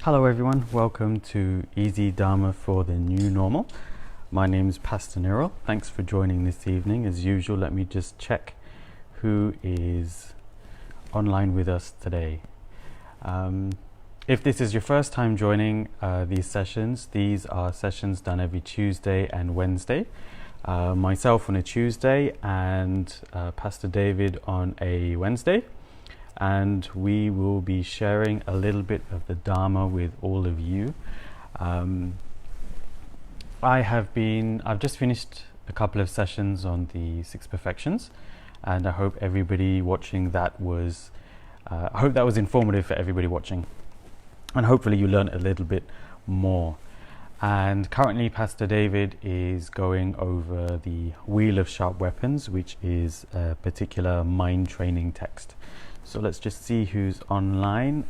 Hello everyone, welcome to Easy Dharma for the New Normal. My name is Pastor Niral. Thanks for joining this evening. As usual, let me just check who is online with us today. If this is your first time joining these sessions, these are sessions done every Tuesday and Wednesday. Myself on a Tuesday and Pastor David on a Wednesday. And we will be sharing a little bit of the Dharma with all of you. I've just finished a couple of sessions on the Six Perfections, and I hope everybody watching that was informative for everybody watching, and hopefully you learned a little bit more. And currently Pastor David is going over the Wheel of Sharp Weapons, which is a particular mind training text. So let's just see who's online.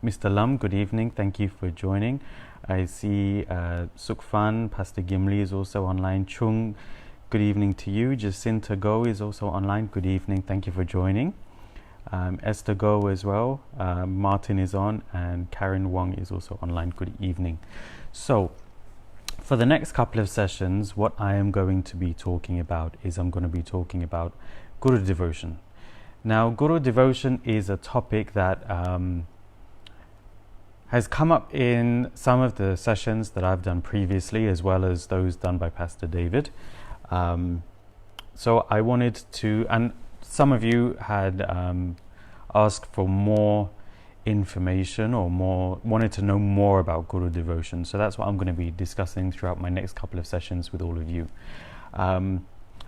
Mr. Lum, good evening. Thank you for joining. I see Sukfan, Pastor Gimli is also online. Chung, good evening to you. Jacinta Go is also online. Good evening. Thank you for joining. Esther Go as well. Martin is on, and Karen Wong is also online. Good evening. So for the next couple of sessions, what I am going to be talking about is Guru devotion. Now, Guru devotion is a topic that has come up in some of the sessions that I've done previously, as well as those done by Pastor David. So I wanted to, and some of you had asked for more information or wanted to know more about Guru devotion. So that's what I'm going to be discussing throughout my next couple of sessions with all of you.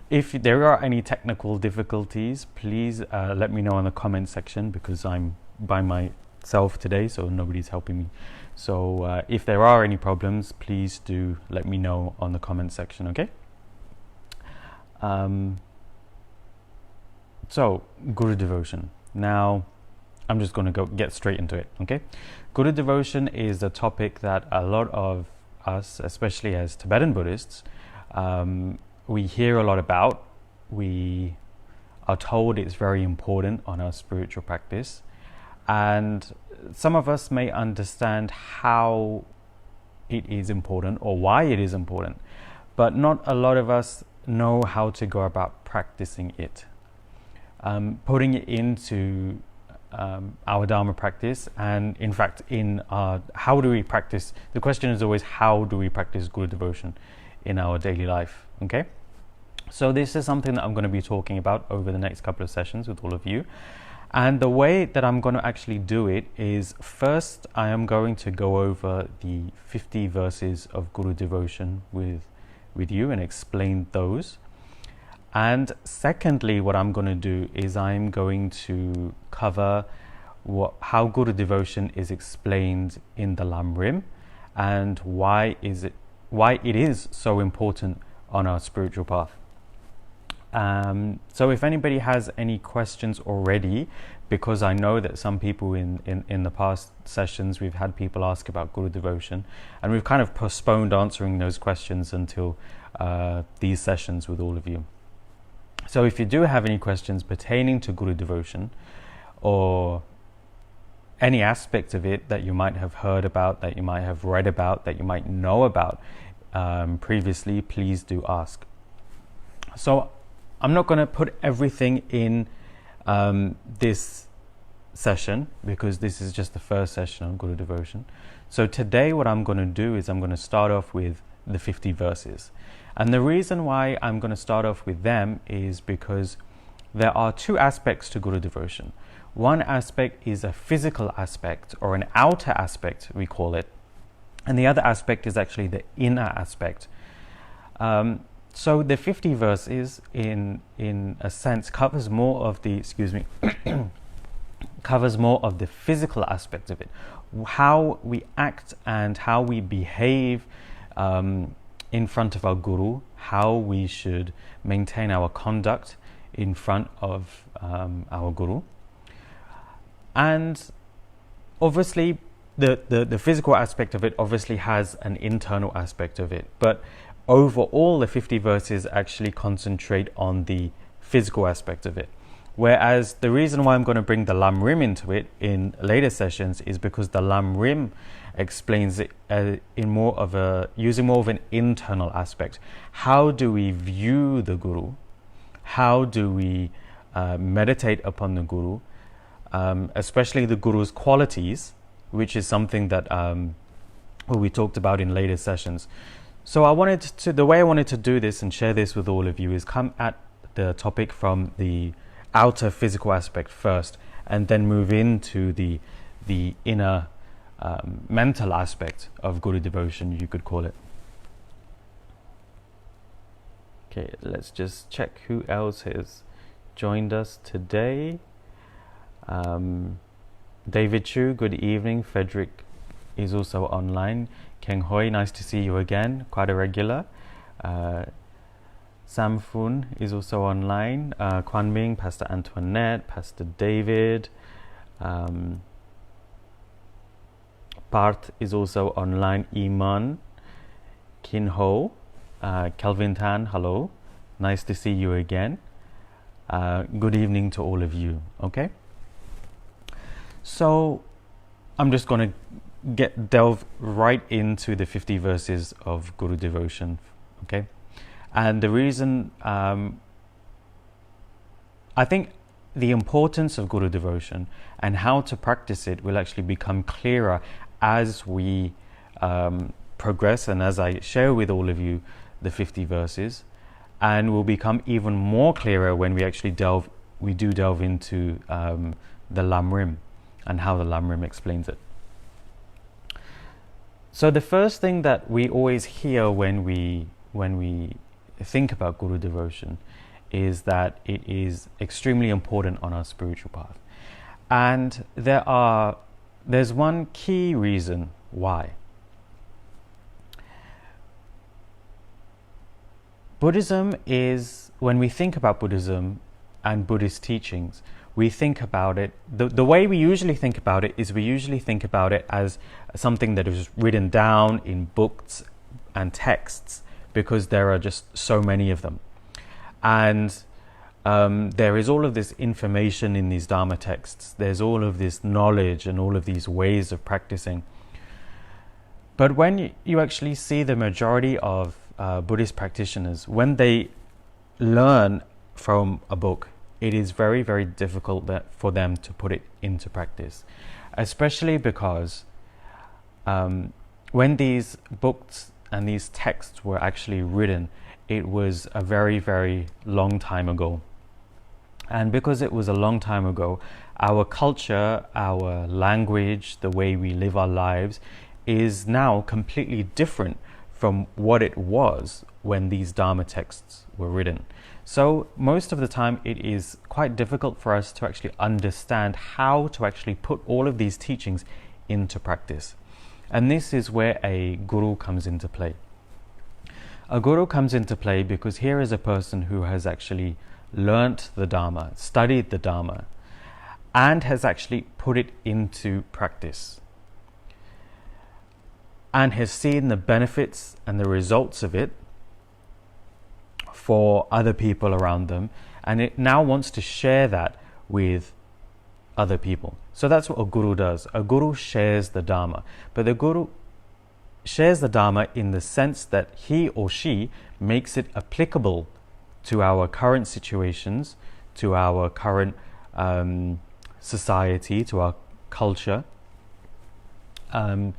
If there are any technical difficulties, please let me know in the comment section, because I'm by myself today, so nobody's helping me. So if there are any problems, please do let me know on the comment section, okay? So, Guru devotion. Now, I'm just going to get straight into it, okay? Guru devotion is a topic that a lot of us, especially as Tibetan Buddhists, we hear a lot about. We are told it's very important on our spiritual practice, and some of us may understand how it is important or why it is important, but not a lot of us know how to go about practicing it, putting it into our Dharma practice. And in fact, how do we practice? The question is always, how do we practice Guru devotion in our daily life? Okay, so this is something that I'm going to be talking about over the next couple of sessions with all of you. And the way that I'm going to actually do it is, first I am going to go over the 50 verses of Guru devotion with you and explain those. And secondly, what I'm going to do is I'm going to cover how Guru devotion is explained in the Lam Rim, and why it is so important on our spiritual path. So if anybody has any questions already, because I know that some people in the past sessions, we've had people ask about Guru devotion, and we've kind of postponed answering those questions until these sessions with all of you. So if you do have any questions pertaining to Guru devotion, or any aspect of it that you might have heard about, that you might have read about, that you might know about previously, please do ask. So I'm not going to put everything in this session, because this is just the first session on Guru devotion. So today what I'm going to do is I'm going to start off with the 50 verses. And the reason why I'm going to start off with them is because there are two aspects to Guru devotion. One aspect is a physical aspect, or an outer aspect we call it, and the other aspect is actually the inner aspect. So the 50 verses, in a sense, covers more of the physical aspect of it, how we act and how we behave in front of our Guru, how we should maintain our conduct in front of our Guru. And obviously the physical aspect of it obviously has an internal aspect of it, but overall the 50 verses actually concentrate on the physical aspect of it. Whereas the reason why I'm going to bring the Lam Rim into it in later sessions is because the Lam Rim explains it in more of a using more of an internal aspect. How do we view the Guru? How do we meditate upon the Guru, especially the Guru's qualities, which is something that we talked about in later sessions. So the way I wanted to do this and share this with all of you is come at the topic from the outer physical aspect first, and then move into the inner mental aspect of Guru devotion, you could call it. Okay, let's just check who else has joined us today. David Chu, good evening. Frederick is also online. Keng Hoi, nice to see you again, quite a regular. Sam Fun is also online. Kwan Ming, Pastor Antoinette, Pastor David. Parth is also online. Iman, Kin Ho, Kelvin Tan, hello. Nice to see you again. Good evening to all of you. Okay. So I'm just going to delve right into the 50 verses of Guru devotion. Okay. And the reason, I think the importance of Guru devotion and how to practice it will actually become clearer as we progress and as I share with all of you the 50 verses, and will become even more clearer when we actually delve into the Lam Rim and how the Lam Rim explains it. So the first thing that we always hear when we think about Guru devotion is that it is extremely important on our spiritual path. And there's one key reason why. Buddhism is, when we think about Buddhism and Buddhist teachings, we think about it, the way we usually think about it is we usually think about it as something that is written down in books and texts, because there are just so many of them. And there is all of this information in these Dharma texts. There's all of this knowledge and all of these ways of practicing. But when you actually see the majority of Buddhist practitioners, when they learn from a book, it is very, very difficult for them to put it into practice. Especially because when these books and these texts were actually written, it was a very, very long time ago. And because it was a long time ago, our culture, our language, the way we live our lives is now completely different from what it was when these Dharma texts were written. So most of the time it is quite difficult for us to actually understand how to actually put all of these teachings into practice. And this is where a guru comes into play. A guru comes into play because here is a person who has actually learnt the Dharma, studied the Dharma, and has actually put it into practice, and has seen the benefits and the results of it for other people around them, and it now wants to share that with other people. So that's what a guru does. A guru shares the Dharma, but the guru shares the Dharma in the sense that he or she makes it applicable to our current situations, to our current society, to our culture, and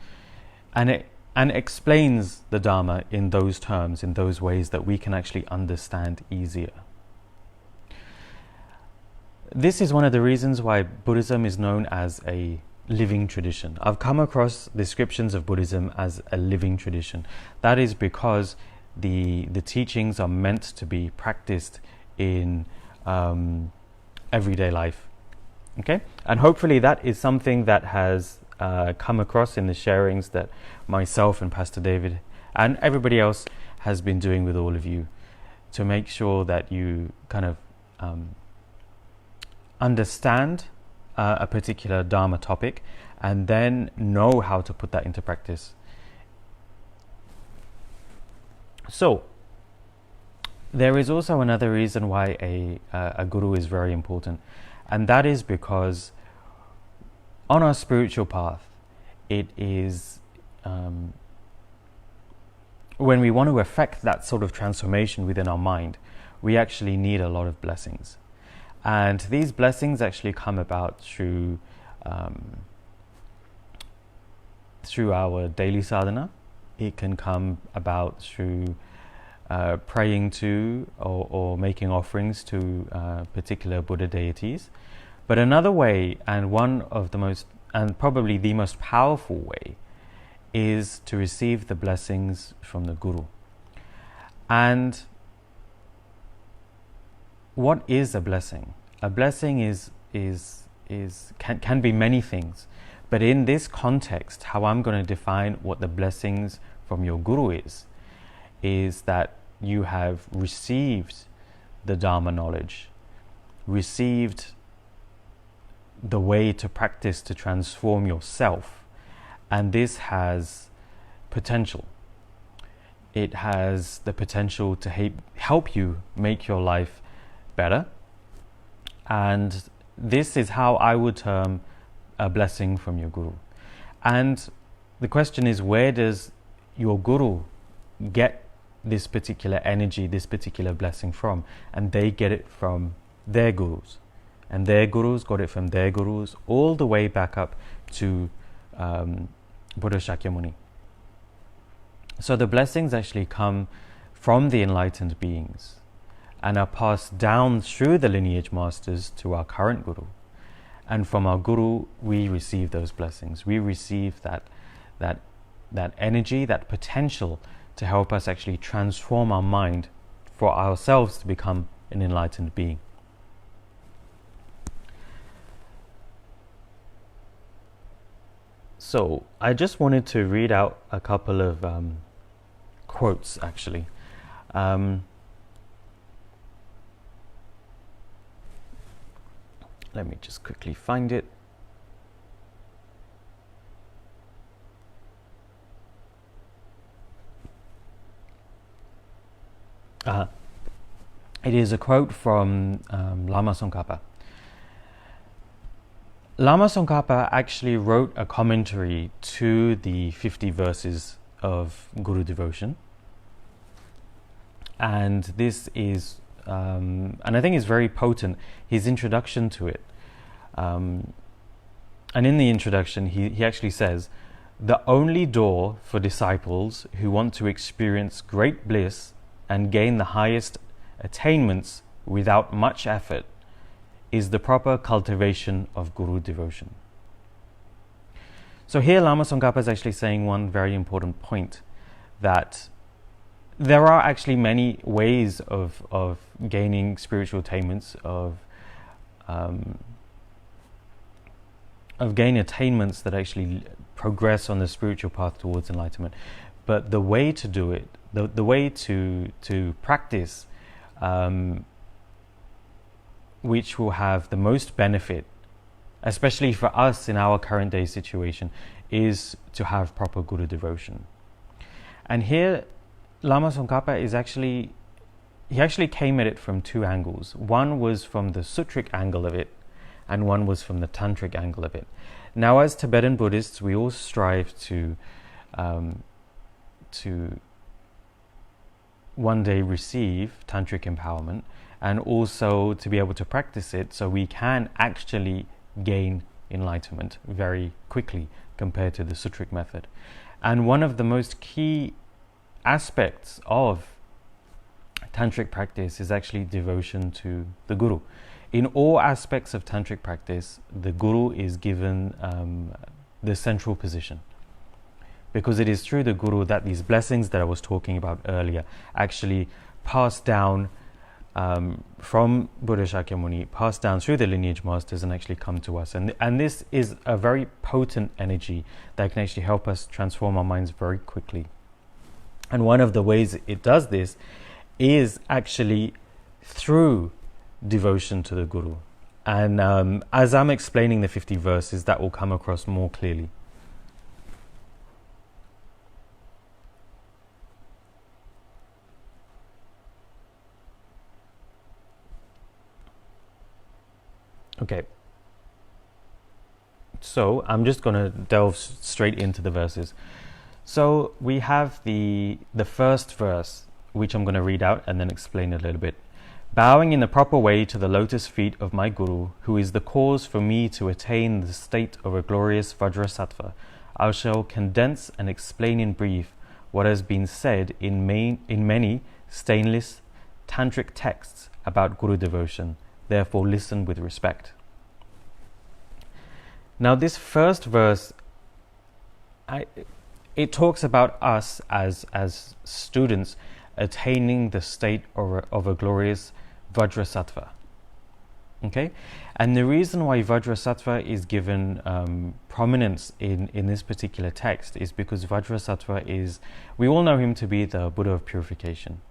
explains the Dharma in those terms, in those ways that we can actually understand easier. This is one of the reasons why Buddhism is known as a living tradition. I've come across descriptions of Buddhism as a living tradition. That is because the teachings are meant to be practiced in everyday life. Okay? And hopefully that is something that has come across in the sharings that myself and Pastor David and everybody else has been doing with all of you, to make sure that you kind of understand a particular Dharma topic and then know how to put that into practice. So there is also another reason why a guru is very important, and that is because on our spiritual path, it is when we want to affect that sort of transformation within our mind, we actually need a lot of blessings. And these blessings actually come about through our daily sadhana. It can come about through praying to or making offerings to particular Buddha deities. But another way, and one of the most, and probably the most powerful way, is to receive the blessings from the Guru. And what is a blessing? A blessing can be many things, but in this context, how I'm going to define what the blessings from your Guru is that you have received the Dharma knowledge, received the way to practice to transform yourself, and this has potential. It has the potential to help you make your life better, and this is how I would term a blessing from your Guru. And the question is, where does your Guru get this particular energy, this particular blessing from? And they get it from their Gurus, and their Gurus got it from their Gurus, all the way back up to Buddha Shakyamuni. So the blessings actually come from the enlightened beings and are passed down through the lineage masters to our current Guru. And from our Guru, we receive those blessings. We receive that energy, that potential to help us actually transform our mind for ourselves to become an enlightened being. So I just wanted to read out a couple of quotes, actually. Let me just quickly find it. It is a quote from Lama Tsongkhapa. Lama Tsongkhapa actually wrote a commentary to the 50 verses of Guru Devotion. And this is, and I think it's very potent, his introduction to it. And in the introduction, he actually says, "The only door for disciples who want to experience great bliss and gain the highest attainments without much effort is the proper cultivation of Guru devotion." So here Lama Tsongkhapa is actually saying one very important point, that there are actually many ways of gaining spiritual attainments, of gaining attainments that actually progress on the spiritual path towards enlightenment. But the way to do it, the way to practice, which will have the most benefit, especially for us in our current day situation, is to have proper Guru devotion. And here Lama Tsongkhapa he actually came at it from two angles. One was from the sutric angle of it, and one was from the tantric angle of it. Now, as Tibetan Buddhists, we all strive to one day receive tantric empowerment, and also to be able to practice it so we can actually gain enlightenment very quickly compared to the sutric method. And one of the most key aspects of tantric practice is actually devotion to the Guru. In all aspects of tantric practice, the Guru is given the central position, because it is through the Guru that these blessings that I was talking about earlier actually pass down from Buddha Shakyamuni, pass down through the lineage masters and actually come to us. And this is a very potent energy that can actually help us transform our minds very quickly. And one of the ways it does this is actually through devotion to the Guru. And as I'm explaining the 50 verses, that will come across more clearly. Okay, so I'm just going to delve straight into the verses. So we have the first verse, which I'm going to read out and then explain a little bit. Bowing in the proper way to the lotus feet of my Guru, who is the cause for me to attain the state of a glorious Vajrasattva, I shall condense and explain in brief what has been said in many stainless tantric texts about Guru devotion. Therefore, listen with respect. Now, this first verse, it talks about us as students attaining the state of a glorious Vajrasattva. Okay? And the reason why Vajrasattva is given prominence in this particular text is because Vajrasattva is, we all know him to be the Buddha of purification.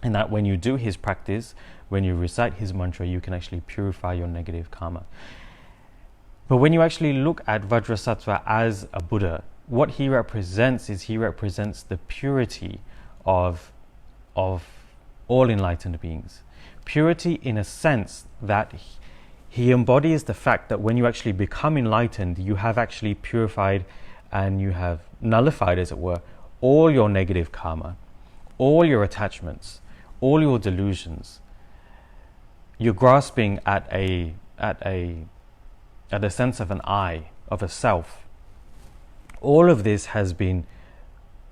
And that when you do his practice, when you recite his mantra, you can actually purify your negative karma. But when you actually look at Vajrasattva as a Buddha, what he represents is he represents the purity of all enlightened beings. Purity in a sense that he embodies the fact that when you actually become enlightened, you have actually purified and you have nullified, as it were, all your negative karma, all your attachments, all your delusions. You're grasping at a sense of an I, of a self. All of this has been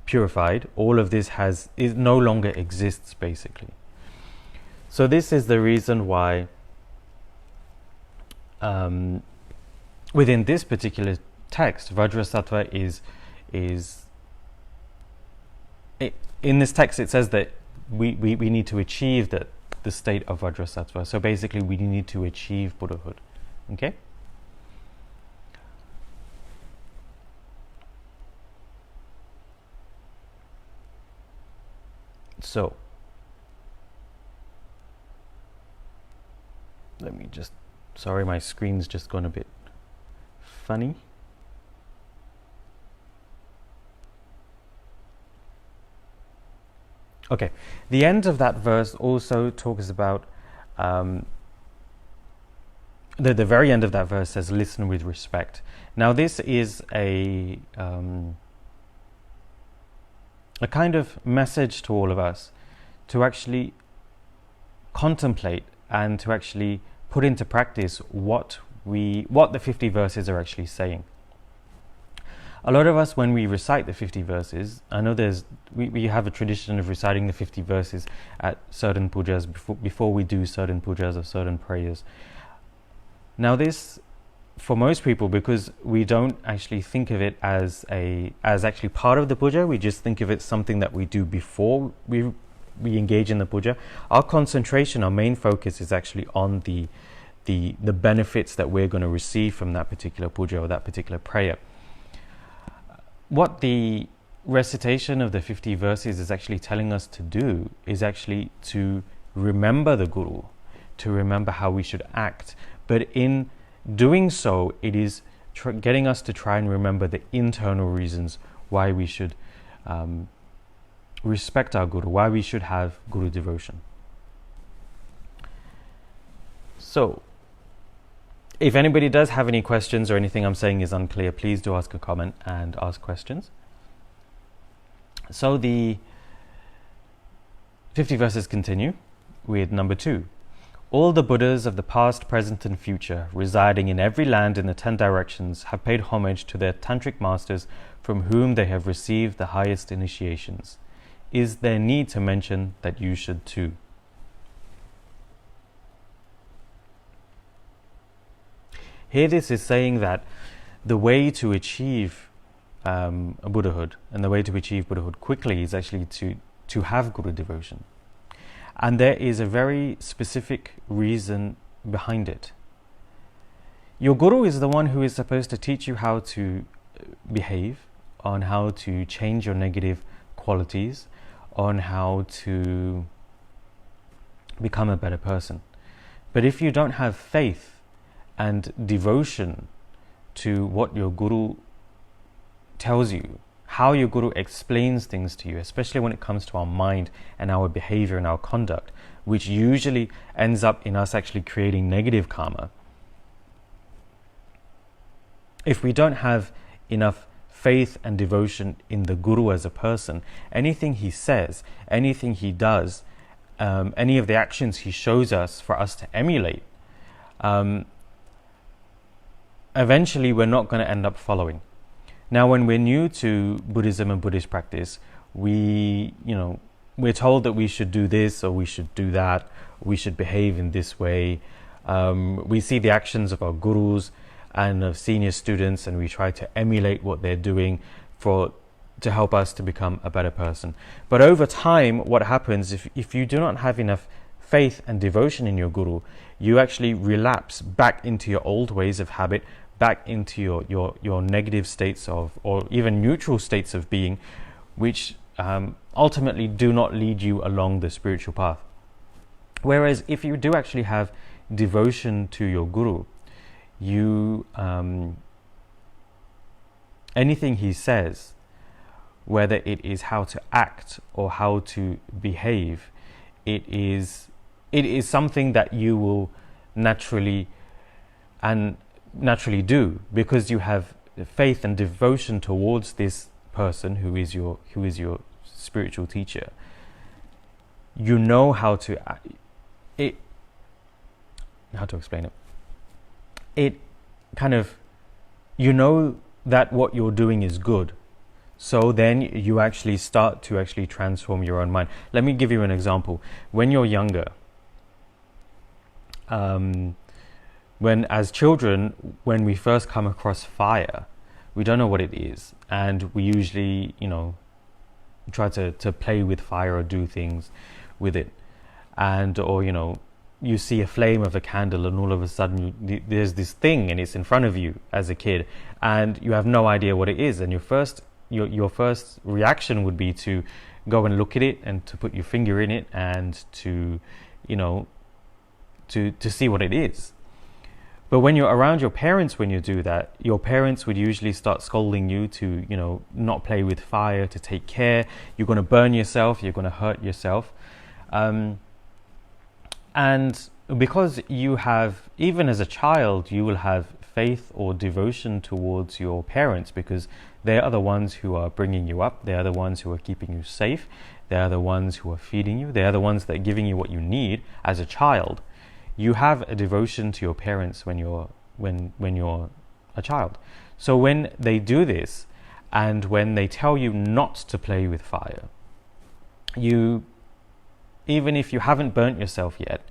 purified. All of this it no longer exists, basically. So this is the reason why within this particular text, Vajrasattva is in this text it says that we need to achieve the state of Vajrasattva. So basically we need to achieve Buddhahood. Okay? So let me just, sorry, my screen's just gone a bit funny. Okay, the end of that verse also talks about, the very end of that verse says, listen with respect. Now this is a kind of message to all of us to actually contemplate and to actually put into practice what the 50 verses are actually saying. A lot of us, when we recite the 50 verses, I know we have a tradition of reciting the 50 verses at certain pujas before we do certain pujas or certain prayers. Now this, for most people, because we don't actually think of it as actually part of the puja, we just think of it something that we do before we engage in the puja. Our concentration, our main focus is actually on the benefits that we're going to receive from that particular puja or that particular prayer. What the recitation of the 50 verses is actually telling us to do is actually to remember the Guru, to remember how we should act. But in doing so, it is getting us to try and remember the internal reasons why we should respect our Guru, why we should have Guru devotion. So, if anybody does have any questions or anything I'm saying is unclear, please do ask a comment and ask questions. So the 50 verses continue with number 2. All the Buddhas of the past, present and future, residing in every land in the 10 directions, have paid homage to their tantric masters from whom they have received the highest initiations. Is there need to mention that you should too? Here this is saying that the way to achieve a Buddhahood and the way to achieve Buddhahood quickly is actually to have Guru devotion. And there is a very specific reason behind it. Your Guru is the one who is supposed to teach you how to behave, on how to change your negative qualities, on how to become a better person. But if you don't have faith and devotion to what your Guru tells you, how your Guru explains things to you, especially when it comes to our mind and our behavior and our conduct, which usually ends up in us actually creating negative karma. if we don't have enough faith and devotion in the Guru as a person, anything he says, anything he does, any of the actions he shows us for us to emulate, eventually we're not going to end up following. Now, when we're new to Buddhism and Buddhist practice, we're told that we should do this or we should do that, we should behave in this way. We see the actions of our gurus and of senior students, and we try to emulate what they're doing to help us to become a better person. But over time, what happens if you do not have enough faith and devotion in your guru, you actually relapse back into your old ways of habit, back into your negative states or even neutral states of being, which ultimately do not lead you along the spiritual path. Whereas if you do actually have devotion to your guru, you anything he says, whether it is how to act or how to behave, it is something that you will naturally do, because you have faith and devotion towards this person who is your spiritual teacher. You know how to explain it. It kind of, you know that what you're doing is good. So then you actually start to actually transform your own mind. Let me give you an example. When you're younger, when as children, when we first come across fire, we don't know what it is. And we usually, try to play with fire or do things with it. Or you see a flame of a candle and all of a sudden there's this thing and it's in front of you as a kid and you have no idea what it is, and your first reaction would be to go and look at it and to put your finger in it and to see what it is. But when you're around your parents, when you do that, your parents would usually start scolding you to not play with fire, to take care, you're going to burn yourself, you're going to hurt yourself. And because you have, even as a child, you will have faith or devotion towards your parents, because they are the ones who are bringing you up, they are the ones who are keeping you safe, they are the ones who are feeding you, they are the ones that are giving you what you need as a child. You have a devotion to your parents when you're a child. So when they do this, and when they tell you not to play with fire, even if you haven't burnt yourself yet,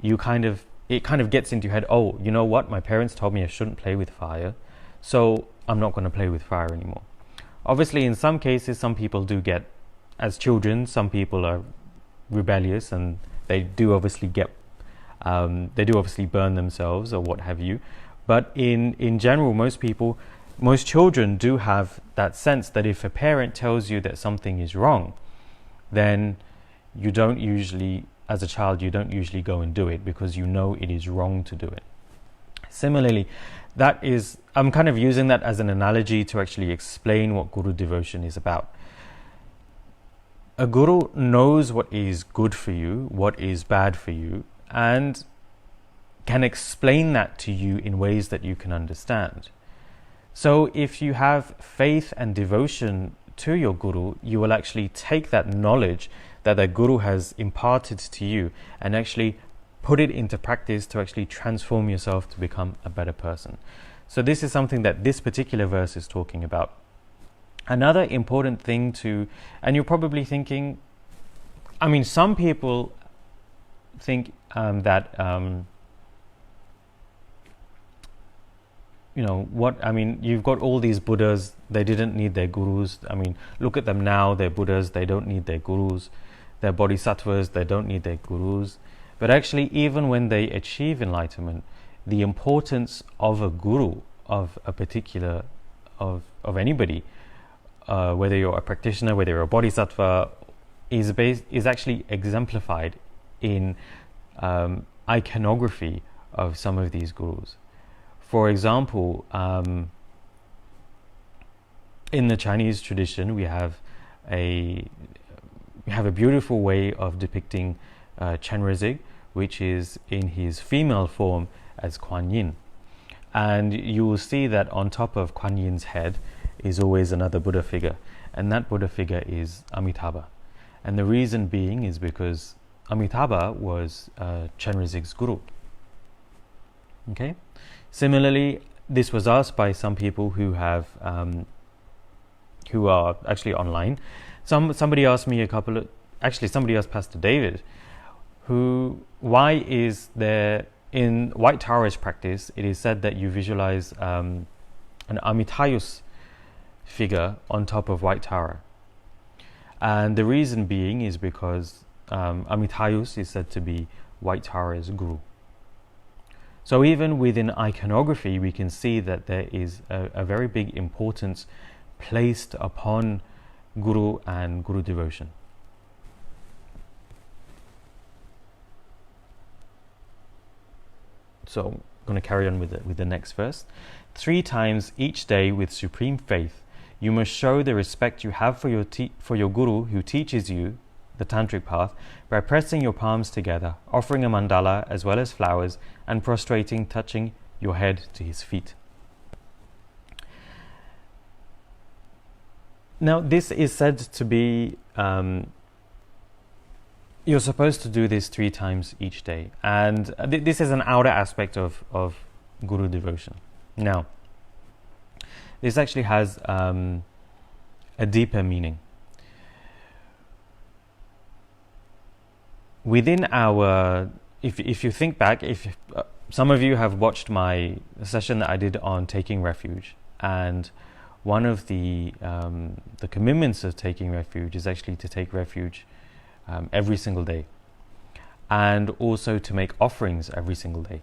it kind of gets into your head, oh, you know what, my parents told me I shouldn't play with fire, so I'm not going to play with fire anymore. Obviously, in some cases, some people do get, as children, some people are rebellious and they do obviously burn themselves or what have you. But in general, most children do have that sense that if a parent tells you that something is wrong, then you don't usually, as a child, you don't usually go and do it because you know it is wrong to do it. Similarly, I'm kind of using that as an analogy to actually explain what guru devotion is about. A guru knows what is good for you, what is bad for you, and can explain that to you in ways that you can understand. So if you have faith and devotion to your guru, you will actually take that knowledge that the guru has imparted to you and actually put it into practice to actually transform yourself to become a better person. So this is something that this particular verse is talking about. Another important thing and you're probably thinking, some people think you've got all these Buddhas, they didn't need their gurus. Look at them now, they're Buddhas, they don't need their gurus. They're bodhisattvas, they don't need their gurus. But actually, even when they achieve enlightenment, the importance of a guru, of a particular, of anybody, whether you're a practitioner, whether you're a bodhisattva, is actually exemplified in iconography of some of these gurus. For example, in the Chinese tradition, we have a beautiful way of depicting Chenrezig, which is in his female form as Kuan Yin. And you will see that on top of Kuan Yin's head is always another Buddha figure, and that Buddha figure is Amitabha. And the reason being is because Amitabha was Chenrezig's guru. Okay. Similarly, this was asked by some people who have who are actually online. Somebody asked me somebody asked Pastor David, why is there in White Taoist practice it is said that you visualize an Amitayus figure on top of White Tara. And the reason being is because Amitayus is said to be White Tara's guru. So even within iconography, we can see that there is a very big importance placed upon guru and guru devotion. So I'm going to carry on with the next verse. 3 times each day with supreme faith, you must show the respect you have for your guru who teaches you the tantric path by pressing your palms together, offering a mandala as well as flowers, and prostrating, touching your head to his feet. Now, this is said to be you're supposed to do this 3 times each day, and this is an outer aspect of guru devotion. Now, this actually has a deeper meaning. Within our, if you think back, if some of you have watched my session that I did on taking refuge, and one of the commitments of taking refuge is actually to take refuge every single day, and also to make offerings every single day.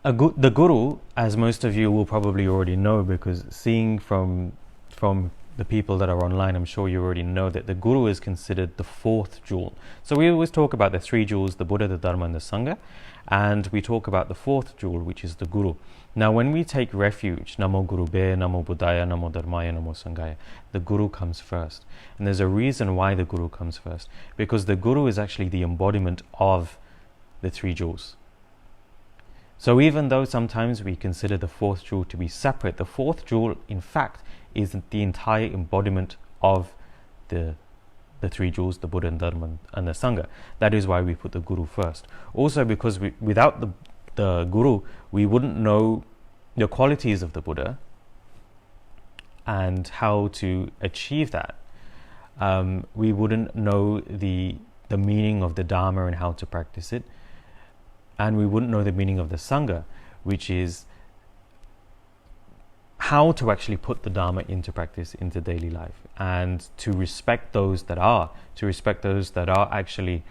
The guru, as most of you will probably already know, because seeing from the people that are online, I'm sure you already know that the guru is considered the 4th jewel. So we always talk about the 3 jewels, the Buddha, the Dharma, and the Sangha, and we talk about the 4th jewel, which is the guru. Now, when we take refuge, Namo Guru Be, Namo Buddhaya, Namo Dharmaya, Namo Sanghaya, the guru comes first. And there's a reason why the guru comes first, because the guru is actually the embodiment of the 3 jewels. So even though sometimes we consider the 4th jewel to be separate, the 4th jewel, in fact, is the entire embodiment of the 3 jewels, the Buddha and Dharma and the Sangha. That is why we put the guru first. Also because without the guru, we wouldn't know the qualities of the Buddha and how to achieve that. We wouldn't know the meaning of the Dharma and how to practice it. And we wouldn't know the meaning of the Sangha, which is how to actually put the Dharma into practice, into daily life, and to respect those that are actually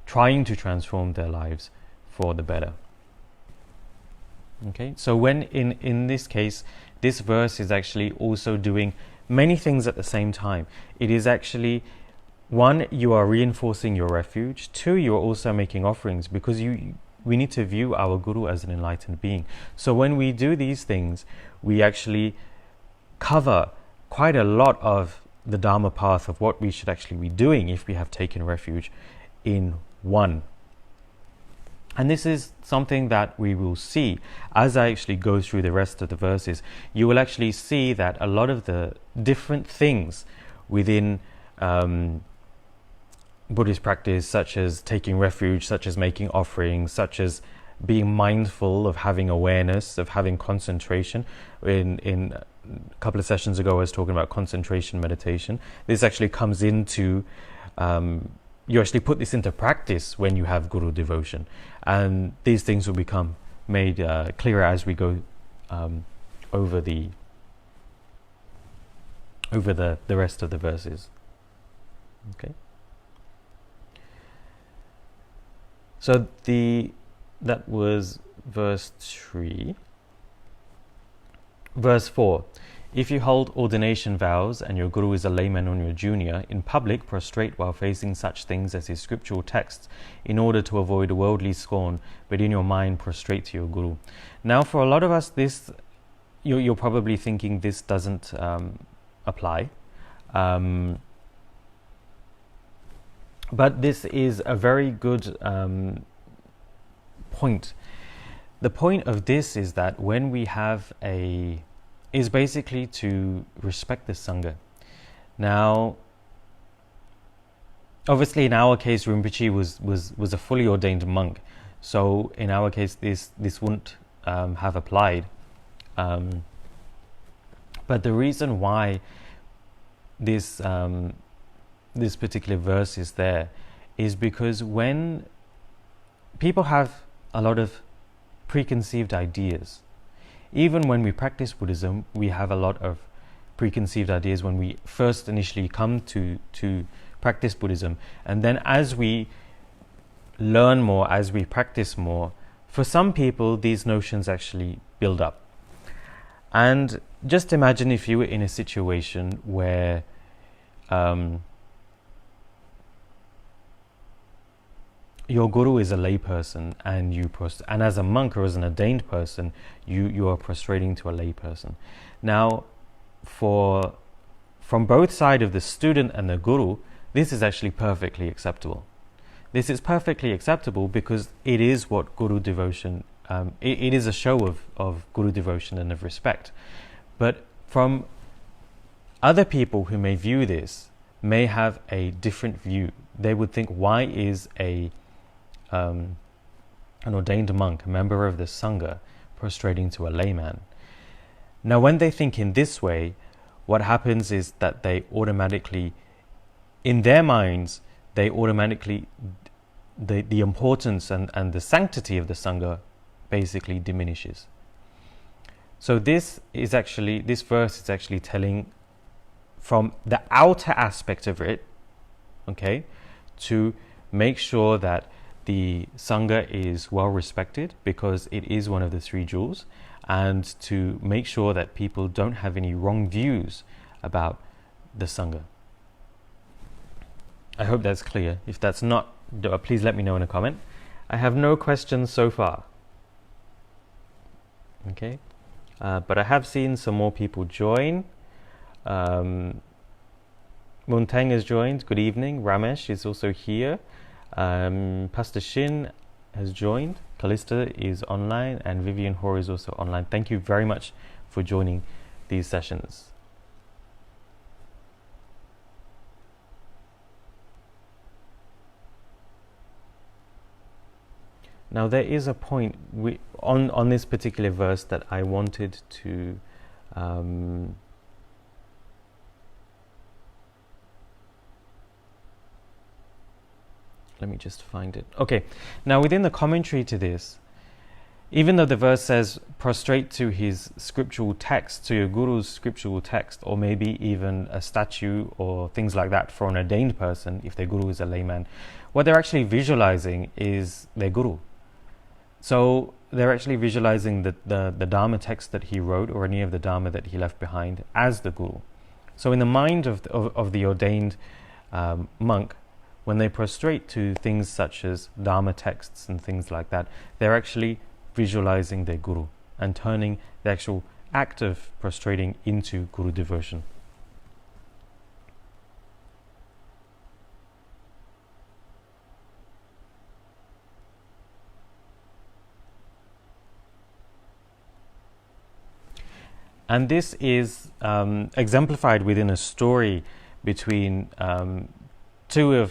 trying to transform their lives for the better. Okay, so when in this case, this verse is actually also doing many things at the same time. It is actually, 1, you are reinforcing your refuge. 2, you are also making offerings, because we need to view our guru as an enlightened being. So when we do these things, we actually cover quite a lot of the Dharma path of what we should actually be doing if we have taken refuge in one. And this is something that we will see as I actually go through the rest of the verses. You will actually see that a lot of the different things within Buddhist practice, such as taking refuge, such as making offerings, such as being mindful of having awareness, of having concentration. In a couple of sessions ago, I was talking about concentration meditation. This actually comes into, you actually put this into practice when you have guru devotion. And these things will become made clearer as we go over the rest of the verses. Okay. So that was verse 3. Verse 4. If you hold ordination vows and your guru is a layman or your junior, in public prostrate while facing such things as his scriptural texts, in order to avoid worldly scorn, but in your mind prostrate to your guru. Now, for a lot of us, this you're probably thinking this doesn't apply. But this is a very good point? The point of this is that when we have is basically to respect the Sangha. Now, obviously in our case, Rinpoche was a fully ordained monk. So in our case, this wouldn't have applied. But the reason why this particular verse is there is because when people have a lot of preconceived ideas, even when we practice Buddhism, we have a lot of preconceived ideas when we first initially come to practice Buddhism. And then as we learn more, as we practice more, for some people these notions actually build up. And just imagine if you were in a situation where your guru is a layperson, and and as a monk or as an ordained person, you are prostrating to a layperson. Now, from both sides of the student and the guru, this is actually perfectly acceptable. This is perfectly acceptable because it is what guru devotion. It is a show of guru devotion and of respect. But from other people who may view this, may have a different view. They would think, why is an ordained monk, a member of the Sangha, prostrating to a layman? Now, when they think in this way, what happens is that they automatically, in their minds, the importance and the sanctity of the Sangha basically diminishes. So this verse is actually telling from the outer aspect of it, okay, to make sure that the Sangha is well respected because it is one of the three jewels, and to make sure that people don't have any wrong views about the Sangha. I hope that's clear. If that's not, please let me know in a comment. I have no questions so far. Okay, but I have seen some more people join. Muntang has joined. Good evening. Ramesh is also here. Pastor Shin has joined. Callista is online, and Vivian Hoare is also online. Thank you very much for joining these sessions. Now there is a point on this particular verse that I wanted to let me just find it. Okay, now within the commentary to this, even though the verse says prostrate to his scriptural text, to your guru's scriptural text, or maybe even a statue or things like that for an ordained person, if their guru is a layman, what they're actually visualizing is their guru. So they're actually visualizing the Dharma text that he wrote, or any of the Dharma that he left behind, as the guru. So in the mind of the ordained monk, when they prostrate to things such as Dharma texts and things like that, they're actually visualizing their guru and turning the actual act of prostrating into guru devotion. And this is exemplified within a story between two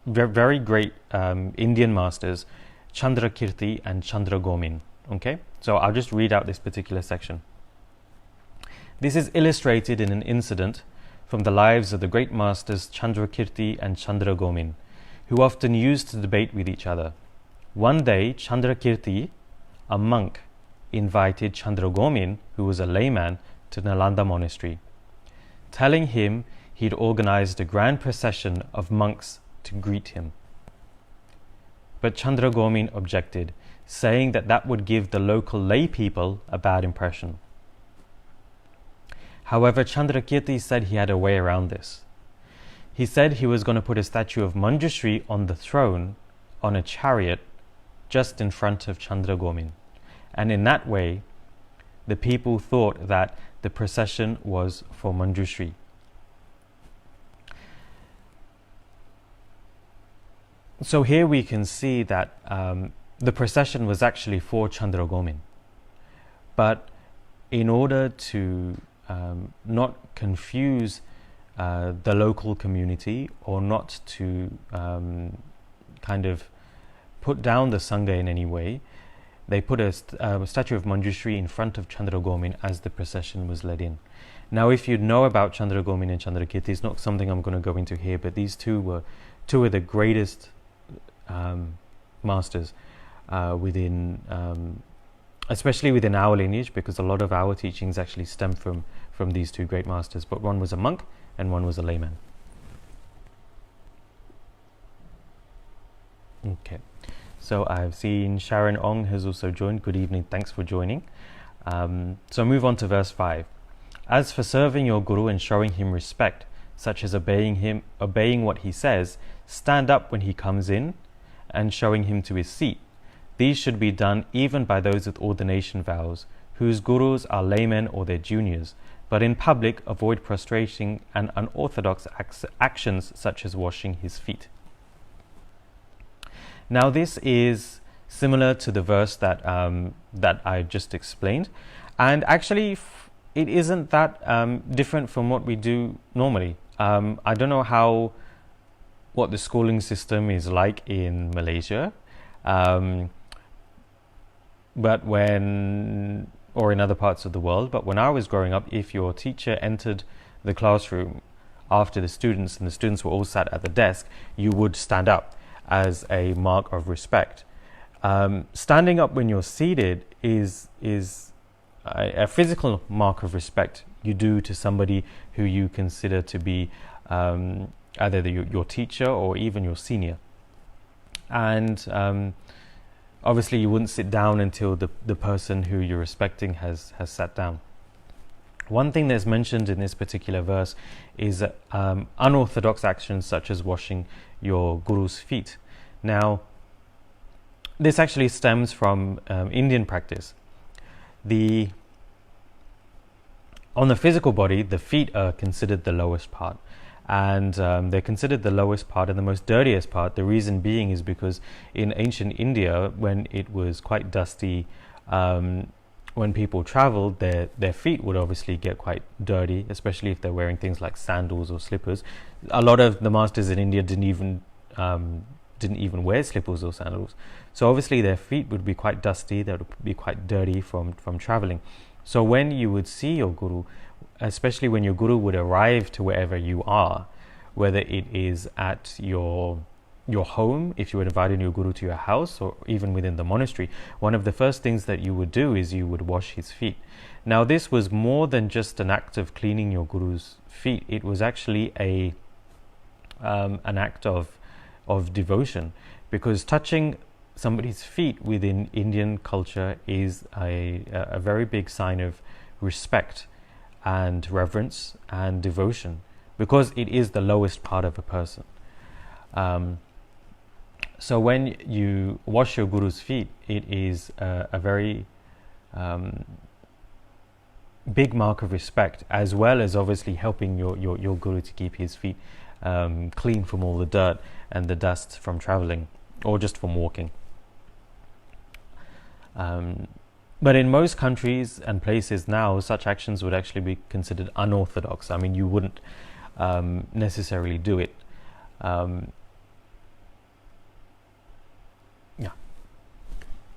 very great Indian masters, Chandrakirti and Chandragomin. Okay, so I'll just read out this particular section. This is illustrated in an incident from the lives of the great masters Chandrakirti and Chandragomin, who often used to debate with each other. One day, Chandrakirti, a monk, invited Chandragomin, who was a layman, to Nalanda monastery, telling him he'd organized a grand procession of monks to greet him. But Chandragomin objected, saying that would give the local lay people a bad impression. However, Chandrakirti said he had a way around this. He said he was going to put a statue of Manjushri on the throne, on a chariot, just in front of Chandragomin. And in that way, the people thought that the procession was for Manjushri. So here we can see that the procession was actually for Chandragomin, but in order to not confuse the local community, or not to kind of put down the Sangha in any way, they put a statue of Manjushri in front of Chandragomin as the procession was led in. Now, if you know about Chandragomin and Chandrakirti, it's not something I'm going to go into here, but these two were two of the greatest masters within, especially within our lineage, because a lot of our teachings actually stem from these two great masters. But one was a monk and one was a layman. Okay, so I've seen Sharon Ong has also joined. Good evening, thanks for joining. So move on to verse 5. As for serving your Guru and showing him respect, such as obeying what he says, stand up when he comes in, and showing him to his seat. These should be done even by those with ordination vows, whose gurus are laymen or their juniors, but in public avoid prostrating and unorthodox actions such as washing his feet. Now this is similar to the verse that I just explained, and actually it isn't that different from what we do normally. I don't know what the schooling system is like in Malaysia, but or in other parts of the world, but when I was growing up, if your teacher entered the classroom after the students, and the students were all sat at the desk, you would stand up as a mark of respect. Standing up when you're seated is a physical mark of respect you do to somebody who you consider to be either your teacher or even your senior. And obviously you wouldn't sit down until the person who you're respecting has sat down. One thing that's mentioned in this particular verse is unorthodox actions such as washing your guru's feet. Now, this actually stems from Indian practice. On the physical body, the feet are considered the lowest part, and they're considered the lowest part and the most dirtiest part. The reason being is because in ancient India, when it was quite dusty, when people traveled, their feet would obviously get quite dirty, especially if they're wearing things like sandals or slippers. A lot of the masters in India didn't even wear slippers or sandals, so obviously their feet would be quite dusty. They would be quite dirty from traveling. So when you would see your guru, especially when your guru would arrive to wherever you are, whether it is at your home, if you were inviting your guru to your house, or even within the monastery, one of the first things that you would do is you would wash his feet. Now this was more than just an act of cleaning your guru's feet. It was actually an act of devotion, because touching somebody's feet within Indian culture is a very big sign of respect and reverence and devotion, because it is the lowest part of a person. So when you wash your guru's feet, it is a very big mark of respect, as well as obviously helping your guru to keep his feet clean from all the dirt and the dust from traveling or just from walking. But in most countries and places now, such actions would actually be considered unorthodox. I mean, you wouldn't necessarily do it.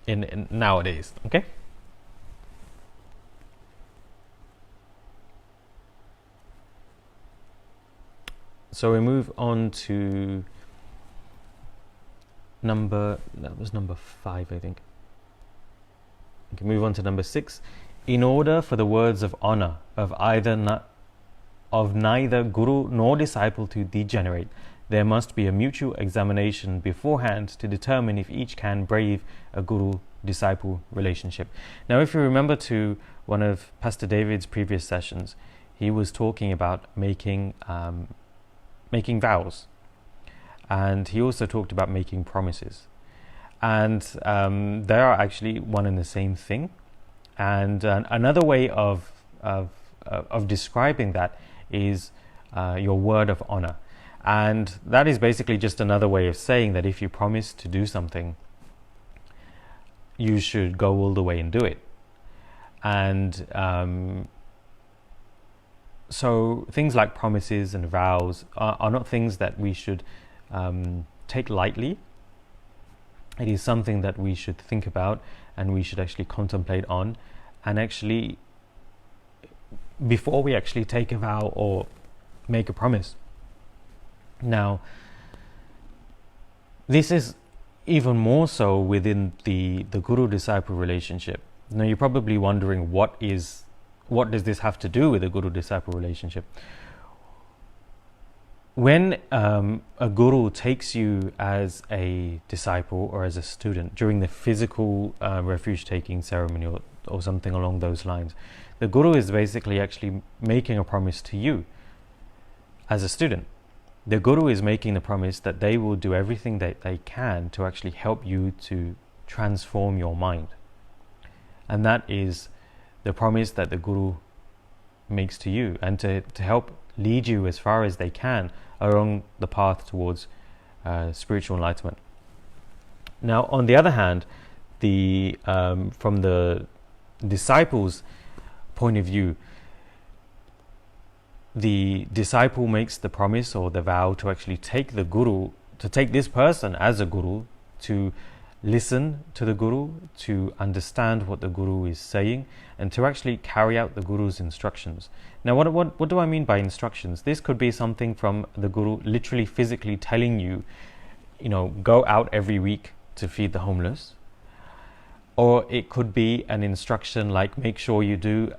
In nowadays, okay? So we move on to number 5, I think. We can move on to number 6. In order for the words of honor of neither guru nor disciple to degenerate, there must be a mutual examination beforehand to determine if each can brave a guru-disciple relationship. Now, if you remember to one of Pastor David's previous sessions, he was talking about making vows, and he also talked about making promises, and they are actually one and the same thing. And another way of describing that is your word of honor. And that is basically just another way of saying that if you promise to do something, you should go all the way and do it. And so things like promises and vows are not things that we should take lightly. It is something that we should think about and we should actually contemplate on, and actually, before we actually take a vow or make a promise. Now, this is even more so within the guru-disciple relationship. Now, you're probably wondering, what does this have to do with the guru-disciple relationship? When a guru takes you as a disciple or as a student during the physical refuge-taking ceremony or something along those lines, the guru is basically actually making a promise to you as a student. The guru is making the promise that they will do everything that they can to actually help you to transform your mind. And that is the promise that the guru makes to you, and to help lead you as far as they can along the path towards spiritual enlightenment. Now, on the other hand, from the disciple's point of view, the disciple makes the promise or the vow to actually take this person as a guru, to listen to the guru, to understand what the guru is saying, and to actually carry out the guru's instructions. Now, what do I mean by instructions? This could be something from the guru literally physically telling you, go out every week to feed the homeless. Or it could be an instruction like, make sure you do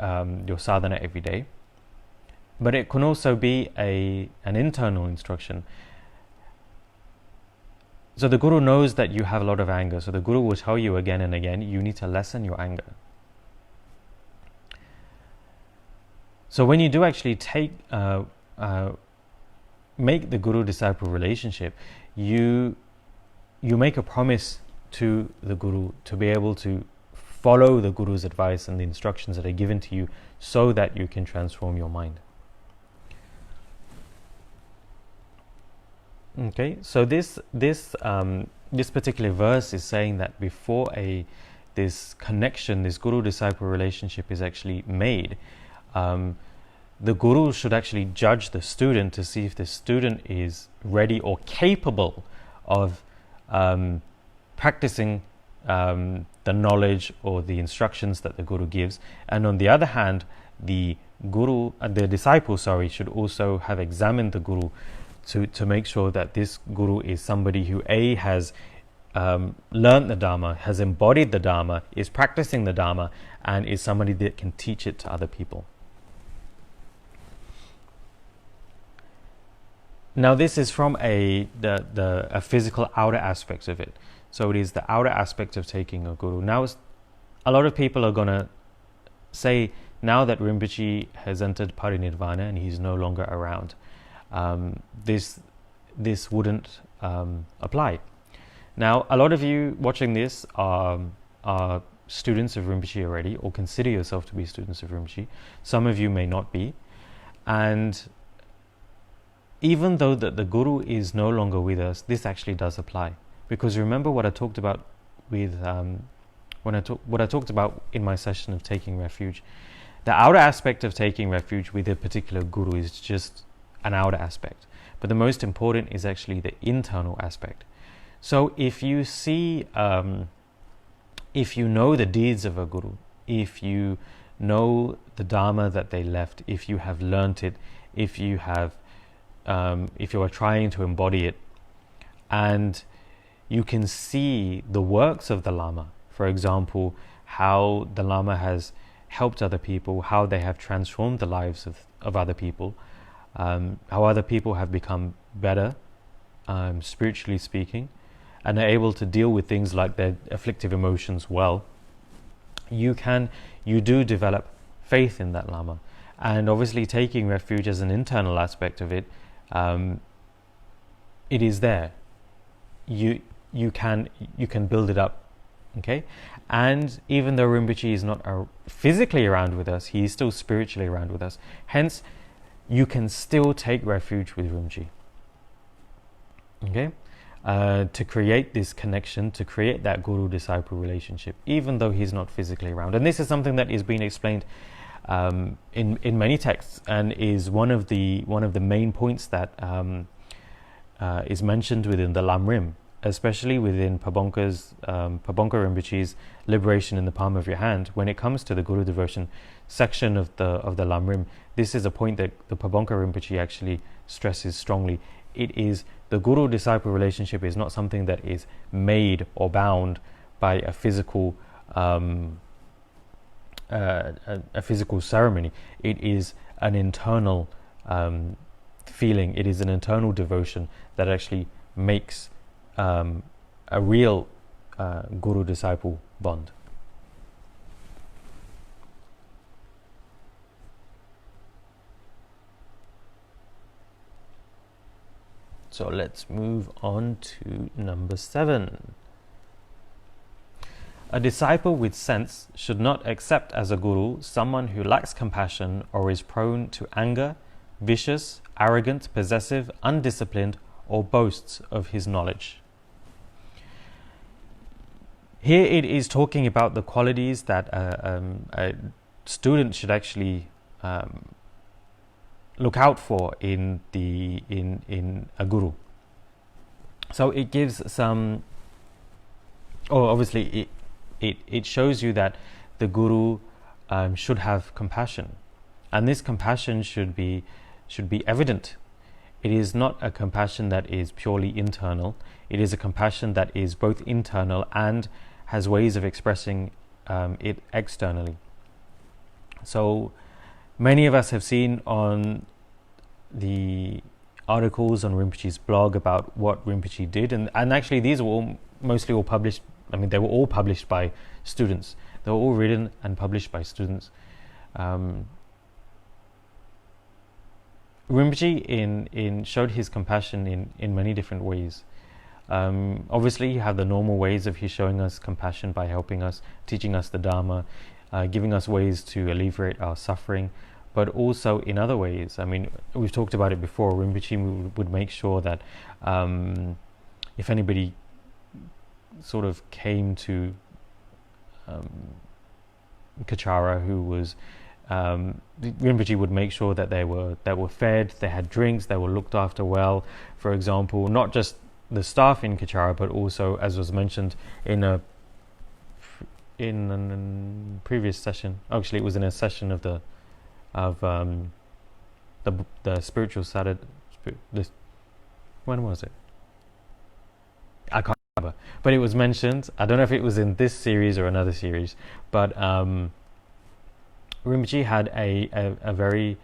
your sadhana every day. But it can also be an internal instruction. So the guru knows that you have a lot of anger, so the guru will tell you again and again, you need to lessen your anger. So when you do actually make the guru-disciple relationship, you make a promise to the guru to be able to follow the guru's advice and the instructions that are given to you, so that you can transform your mind. Okay, so this particular verse is saying that before this connection, this guru-disciple relationship is actually made, the guru should actually judge the student to see if the student is ready or capable of practicing the knowledge or the instructions that the guru gives. And on the other hand, the disciple should also have examined the guru to make sure that this guru is somebody who has learned the Dharma, has embodied the Dharma, is practicing the Dharma, and is somebody that can teach it to other people. Now, this is from a physical outer aspect of it. So it is the outer aspect of taking a guru. Now, a lot of people are going to say, now that Rinpoche has entered parinirvana and he's no longer around, this wouldn't apply. Now, a lot of you watching this are students of Rinpoche already, or consider yourself to be students of Rinpoche. Some of you may not be. And even though that the guru is no longer with us, this actually does apply. Because remember what I talked about with what I talked about in my session of taking refuge. The outer aspect of taking refuge with a particular guru is just an outer aspect, but the most important is actually the internal aspect. So if you see, if you know the deeds of a guru, if you know the Dharma that they left, if you have learnt it, if you are trying to embody it, and you can see the works of the Lama, for example, how the Lama has helped other people, how they have transformed the lives of other people, how other people have become better, spiritually speaking, and are able to deal with things like their afflictive emotions well, you do develop faith in that Lama. And obviously taking refuge as an internal aspect of it, it is there. You can build it up, okay? And even though Rinpoche is not physically around with us, he is still spiritually around with us. Hence, you can still take refuge with Rinpoche. Okay, to create this connection, to create that guru-disciple relationship, even though he's not physically around. And this is something that is being explained in many texts, and is one of the main points that is mentioned within the Lamrim, especially within Pabonka Rinpoche's Liberation in the Palm of Your Hand. When it comes to the Guru devotion section of the Lamrim, this is a point that the Pabonka Rinpoche actually stresses strongly. It is the guru-disciple relationship is not something that is made or bound by a physical a physical ceremony. It is an internal feeling. It is an internal devotion that actually makes a real guru-disciple bond. So let's move on to number 7. A disciple with sense should not accept as a guru someone who lacks compassion or is prone to anger, vicious, arrogant, possessive, undisciplined, or boasts of his knowledge. Here it is talking about the qualities that a student should actually look out for in a guru. So it gives some. Obviously, it shows you that the guru should have compassion, and this compassion should be evident. It is not a compassion that is purely internal. It is a compassion that is both internal and has ways of expressing it externally. So many of us have seen on the articles on Rinpoche's blog about what Rinpoche did, and actually these were mostly all published. I mean, they were all published by students. They were all written and published by students. Rinpoche showed his compassion in many different ways. Obviously, you have the normal ways of his showing us compassion by helping us, teaching us the Dharma, giving us ways to alleviate our suffering, but also in other ways. I mean, we've talked about it before. Rinpoche would make sure that if anybody sort of came to Kechara who was Rinpoche would make sure that they were fed, they had drinks, they were looked after well. For example, not just the staff in Kechara, but also, as was mentioned in a previous session. Actually, it was in a session of the spiritual Saturday. When was it? I can't remember, but it was mentioned. I don't know if it was in this series or another series, but Rinpoche had a very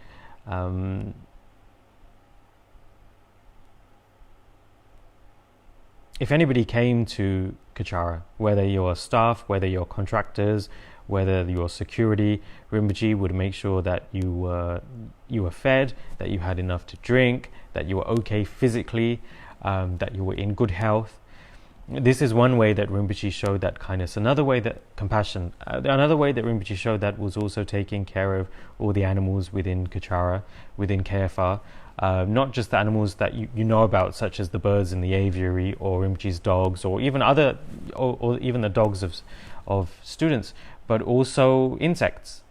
if anybody came to Kechara, whether you're staff, whether you're contractors, whether you're security, Rinpoche would make sure that you were fed, that you had enough to drink, that you were okay physically, that you were in good health. This is one way that Rinpoche showed that kindness. Another way that compassion. Another way that Rinpoche showed that was also taking care of all the animals within Kechara, within KFR. Not just the animals that you know about, such as the birds in the aviary, or Rinpoche's dogs, or even or even the dogs of students, but also insects.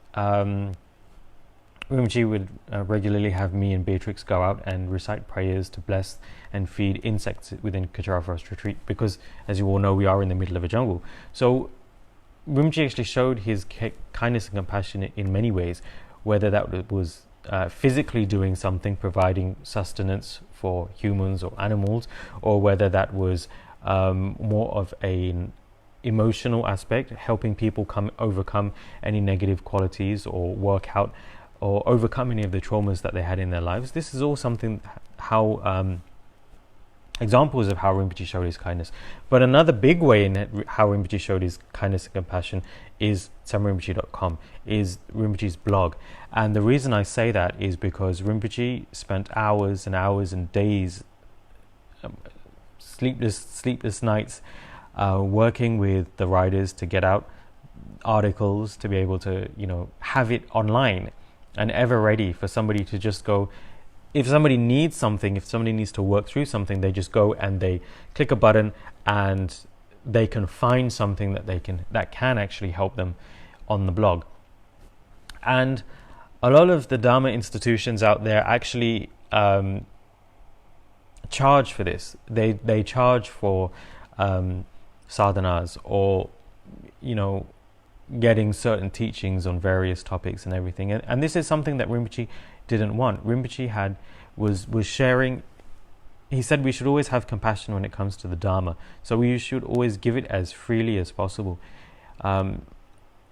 Rinpoche would regularly have me and Beatrix go out and recite prayers to bless and feed insects within Kechara Forest Retreat, because, as you all know, we are in the middle of a jungle. So Rinpoche actually showed his kindness and compassion in many ways, whether that was physically doing something, providing sustenance for humans or animals, or whether that was more of an emotional aspect, helping people overcome any negative qualities, or work out or overcome any of the traumas that they had in their lives. This is all something examples of how Rinpoche showed his kindness. But another big way in how Rinpoche showed his kindness and compassion is samrinpoche.com, is Rinpoche's blog. And the reason I say that is because Rinpoche spent hours and hours and days, sleepless nights, working with the writers to get out articles, to be able to, have it online and ever ready for somebody to just go if somebody needs something, if somebody needs to work through something, they just go and they click a button and they can find something that can actually help them on the blog. And a lot of the Dharma institutions out there actually charge for this. They charge for sadhanas, or getting certain teachings on various topics and everything. And this is something that Rinpoche didn't want. Rinpoche was sharing. He said we should always have compassion when it comes to the Dharma, so we should always give it as freely as possible.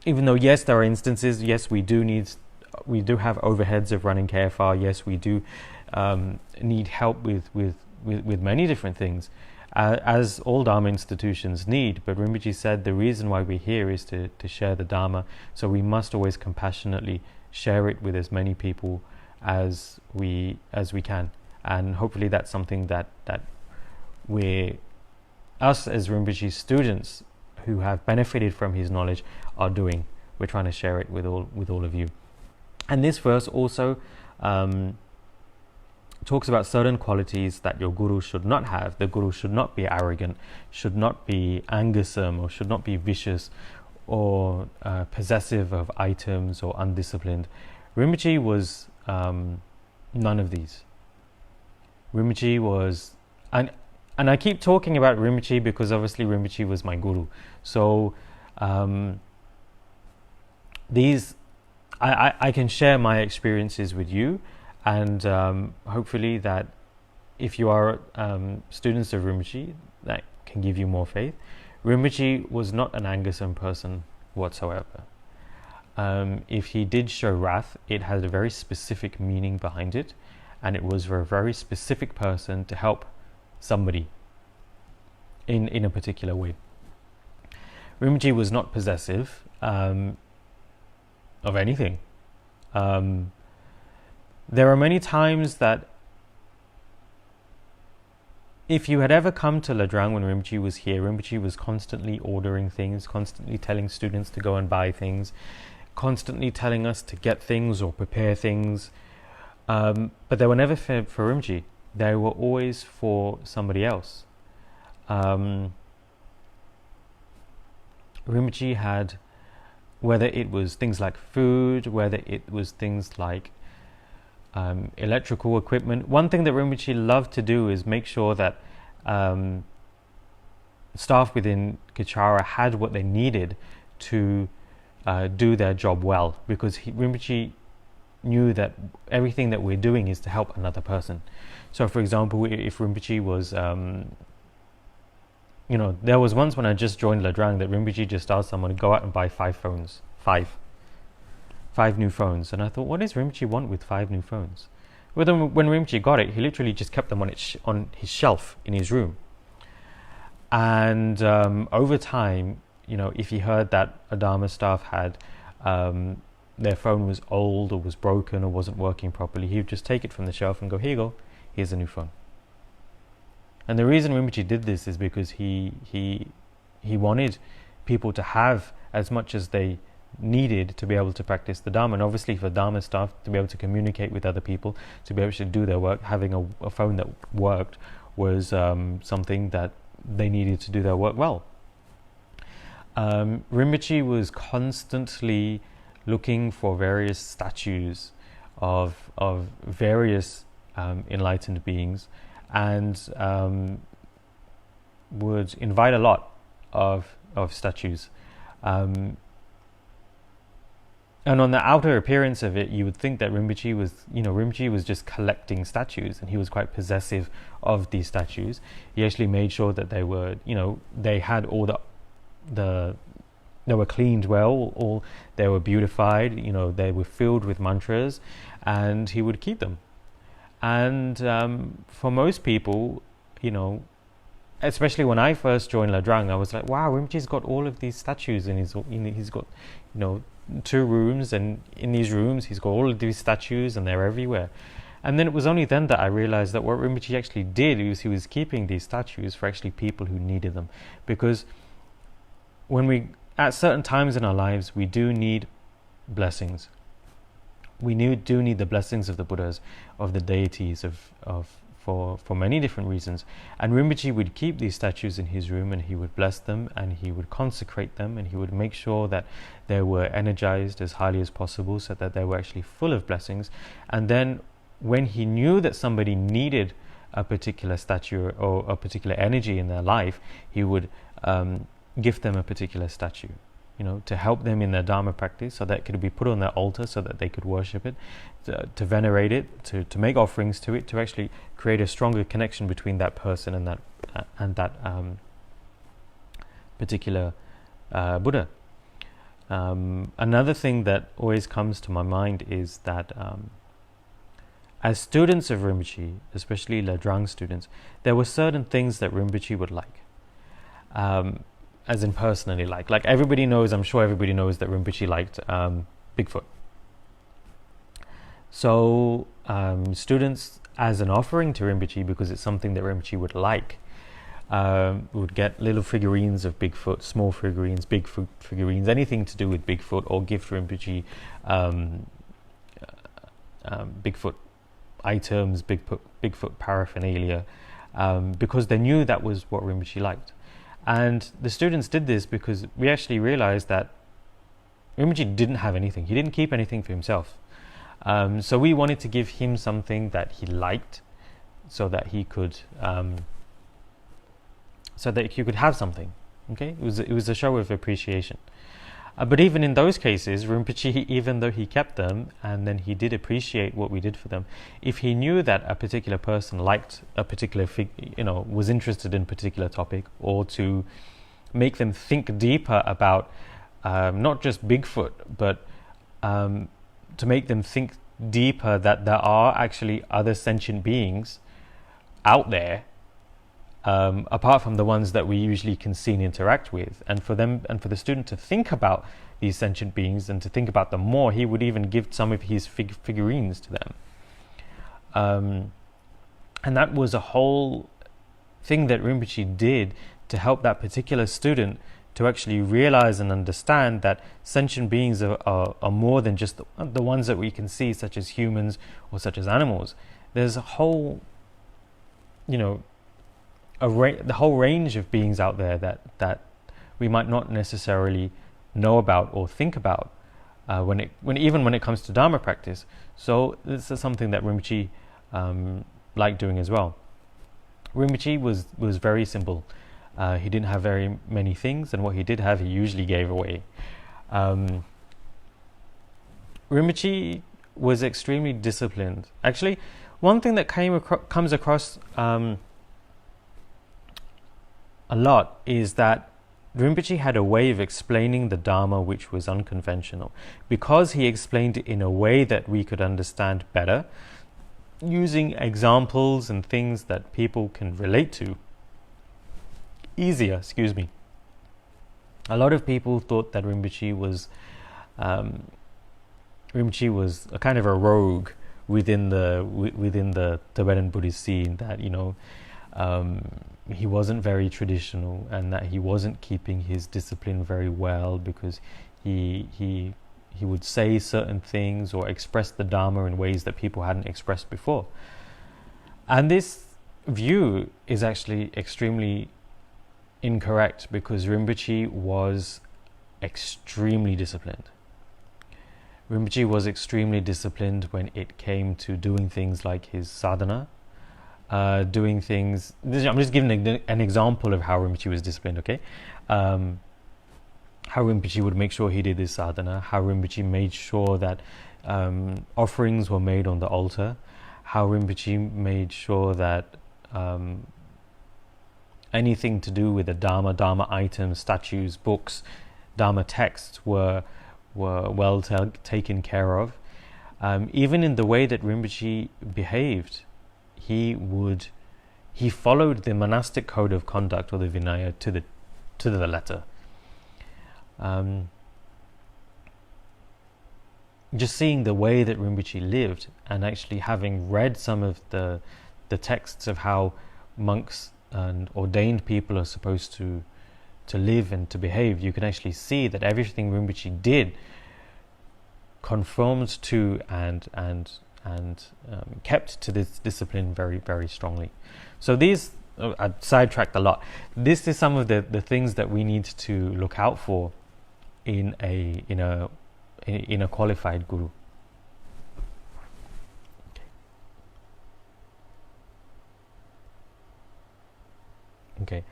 Even though, yes, there are instances, yes, we do have overheads of running KFR, yes, we do need help with many different things, as all Dharma institutions need. But Rinpoche said the reason why we're here is to share the Dharma, so we must always compassionately share it with as many people as we can. And hopefully that's something that us as Rinpoche students who have benefited from his knowledge are doing. We're trying to share it with all of you. And this verse also talks about certain qualities that your guru should not have. The guru should not be arrogant, should not be angersome, or should not be vicious, or possessive of items, or undisciplined. Rinpoche was none of these. Rinpoche was, and I keep talking about Rinpoche because obviously Rinpoche was my guru. So I can share my experiences with you, and hopefully that if you are students of Rinpoche, that can give you more faith. Rinpoche was not an angersome person whatsoever. If he did show wrath, it had a very specific meaning behind it, and it was for a very specific person to help somebody in a particular way. Rinpoche was not possessive of anything. There are many times that if you had ever come to Ladrang when Rinpoche was here, Rinpoche was constantly ordering things, constantly telling students to go and buy things, constantly telling us to get things or prepare things. But they were never for Rinpoche. They were always for somebody else. Rinpoche had, whether it was things like food, whether it was things like electrical equipment. One thing that Rinpoche loved to do is make sure that staff within Kechara had what they needed to do their job well, because Rinpoche knew that everything that we're doing is to help another person. So for example, if Rinpoche was there was once when I just joined Ladrang that Rinpoche just asked someone to go out and buy 5 phones. Five new phones. And I thought, what does Rinpoche want with 5 new phones? Well, then when Rinpoche got it, he literally just kept them on his shelf in his room. And over time, if he heard that a Dharma staff had their phone was old or was broken or wasn't working properly, he would just take it from the shelf and go, here you go, here's a new phone. And the reason Rinpoche did this is because he wanted people to have as much as they needed to be able to practice the Dharma. And obviously for Dharma staff to be able to communicate with other people, to be able to do their work, having a phone that worked was something that they needed to do their work well. Rinpoche was constantly looking for various statues of various enlightened beings, and would invite a lot of statues. And on the outer appearance of it, you would think that Rinpoche was just collecting statues, and he was quite possessive of these statues. He actually made sure that they were, they had all they were cleaned well, or they were beautified, they were filled with mantras, and he would keep them. And for most people, especially when I first joined Ladrang, I was like, wow, Rinpoche's got all of these statues, and he's got, 2 rooms, and in these rooms he's got all of these statues, and they're everywhere. And then it was only then that I realized that what Rinpoche actually did was he was keeping these statues for actually people who needed them. Because at certain times in our lives, we do need blessings. we do need the blessings of the Buddhas, of the deities, for many different reasons. And Rinpoche would keep these statues in his room, and he would bless them, and he would consecrate them, and he would make sure that they were energized as highly as possible, so that they were actually full of blessings. And then when he knew that somebody needed a particular statue or a particular energy in their life, he would gift them a particular statue, to help them in their Dharma practice, so that it could be put on their altar, so that they could worship it, to venerate it, to make offerings to it, to actually create a stronger connection between that person and that particular Buddha. Another thing that always comes to my mind is that as students of Rinpoche, especially Ladrang students, there were certain things that Rinpoche would like. As in personally like everybody knows, I'm sure everybody knows that Rinpoche liked Bigfoot. So students, as an offering to Rinpoche, because it's something that Rinpoche would like, would get little figurines of Bigfoot, small figurines, Bigfoot figurines, anything to do with Bigfoot, or gift Rinpoche Bigfoot items, Bigfoot paraphernalia, because they knew that was what Rinpoche liked. And the students did this because we actually realized that Rinpoche didn't have anything. He didn't keep anything for himself. So we wanted to give him something that he liked, so that he could have something. Okay, it was a show of appreciation. But even in those cases, Rinpoche, even though he kept them and then he did appreciate what we did for them, if he knew that a particular person liked a particular was interested in a particular topic, or to make them think deeper about not just Bigfoot, but to make them think deeper that there are actually other sentient beings out there, apart from the ones that we usually can see and interact with, and for the student to think about these sentient beings and to think about them more, he would even give some of his figurines to them. And that was a whole thing that Rinpoche did to help that particular student to actually realize and understand that sentient beings are more than just the ones that we can see, such as humans or such as animals. There's a whole, the whole range of beings out there that we might not necessarily know about or think about when it comes to Dharma practice. So this is something that Rinpoche liked doing as well. Rinpoche was very simple. He didn't have very many things, and what he did have, he usually gave away. Rinpoche was extremely disciplined. Actually, one thing that comes across a lot is that Rinpoche had a way of explaining the Dharma which was unconventional. Because he explained it in a way that we could understand better, using examples and things that people can relate to easier. A lot of people thought that Rinpoche was a kind of a rogue within the Tibetan Buddhist scene, that he wasn't very traditional, and that he wasn't keeping his discipline very well, because he would say certain things or express the Dharma in ways that people hadn't expressed before. And this view is actually extremely incorrect, because Rinpoche was extremely disciplined. Rinpoche was extremely disciplined when it came to doing things like his sadhana, doing things. I'm just giving an example of how Rinpoche was disciplined, okay? How Rinpoche would make sure he did his sadhana, how Rinpoche made sure that offerings were made on the altar, how Rinpoche made sure that anything to do with the Dharma items, statues, books, Dharma texts were well taken care of. Even in the way that Rinpoche behaved, he followed the monastic code of conduct, or the Vinaya, to the letter. Just seeing the way that Rinpoche lived, and actually having read some of the texts of how monks and ordained people are supposed to live and to behave, you can actually see that everything Rinpoche did conformed to and kept to this discipline very, very strongly. So these, I sidetracked a lot. This is some of the things that we need to look out for in a qualified guru. Okay.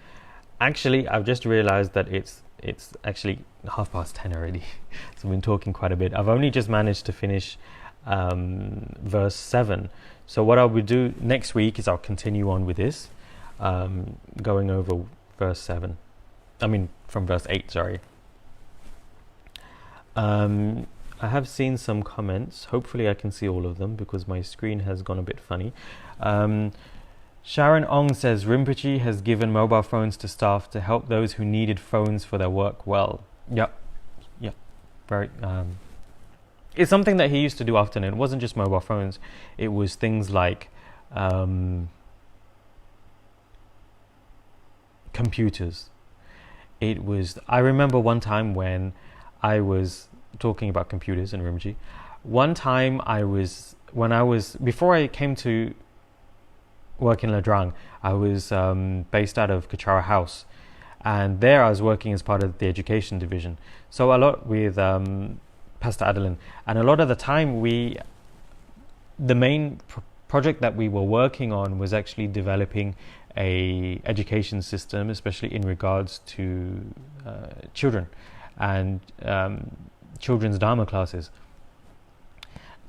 Actually, I've just realized that it's actually 10:30 already. So I've been talking quite a bit. I've only just managed to finish verse 7. So what I will do next week is I'll continue on with this, going over verse 7. I mean, from verse 8, sorry. I have seen some comments. Hopefully I can see all of them because my screen has gone a bit funny. Sharon Ong says, Rinpoche has given mobile phones to staff to help those who needed phones for their work well. Yep. Very. It's something that he used to do often. It wasn't just mobile phones. It was things like computers. It was. I remember one time when I was talking about computers and Rinpoche. One time before I came to work in Ladrang, I was based out of Kechara House, and there I was working as part of the education division. So a lot with Pastor Adeline, and a lot of the time the main project that we were working on was actually developing a education system, especially in regards to children and children's Dharma classes.